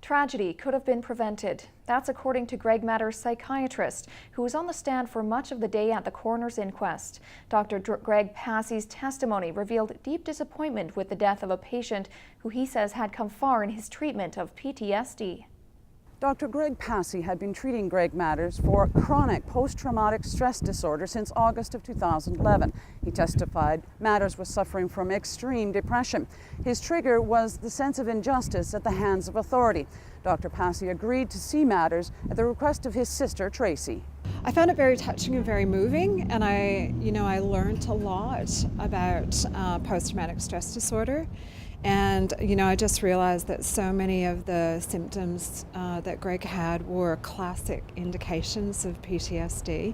Tragedy could have been prevented. That's according to Greg Matter's psychiatrist, who was on the stand for much of the day at the coroner's inquest. Dr. Greg Passey's testimony revealed deep disappointment with the death of a patient who he says had come far in his treatment of PTSD. Dr. Greg Passey had been treating Greg Matters for chronic post-traumatic stress disorder since August of 2011. He testified Matters was suffering from extreme depression. His trigger was the sense of injustice at the hands of authority. Dr. Passey agreed to see Matters at the request of his sister, Tracy. I found it very touching and very moving, and I learned a lot about post-traumatic stress disorder. And, I just realized that so many of the symptoms that Greg had were classic indications of PTSD.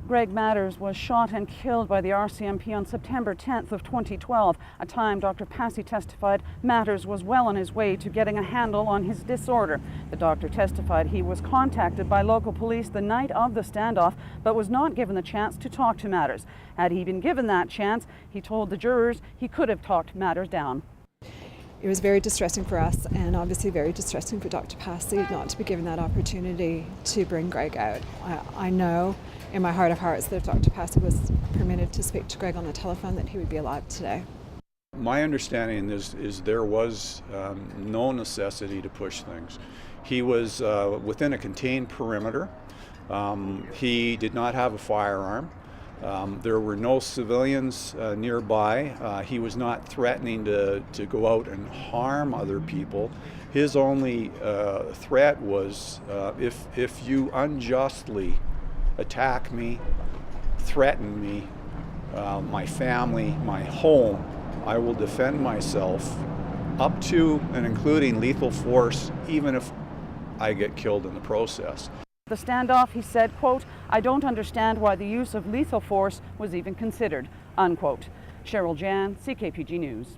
Greg Matters was shot and killed by the RCMP on September 10th of 2012, a time Dr. Passey testified Matters was well on his way to getting a handle on his disorder. The doctor testified he was contacted by local police the night of the standoff, but was not given the chance to talk to Matters. Had he been given that chance, he told the jurors he could have talked Matters down. It was very distressing for us, and obviously very distressing for Dr. Passey not to be given that opportunity to bring Greg out. I know in my heart of hearts that if Dr. Passey was permitted to speak to Greg on the telephone, that he would be alive today. My understanding is there was no necessity to push things. He was within a contained perimeter. He did not have a firearm. There were no civilians nearby. He was not threatening to go out and harm other people. His only threat was if you unjustly attack me, threaten me, my family, my home, I will defend myself up to and including lethal force, even if I get killed in the process. The standoff, he said, quote, "I don't understand why the use of lethal force was even considered," unquote. Cheryl Jan, CKPG News.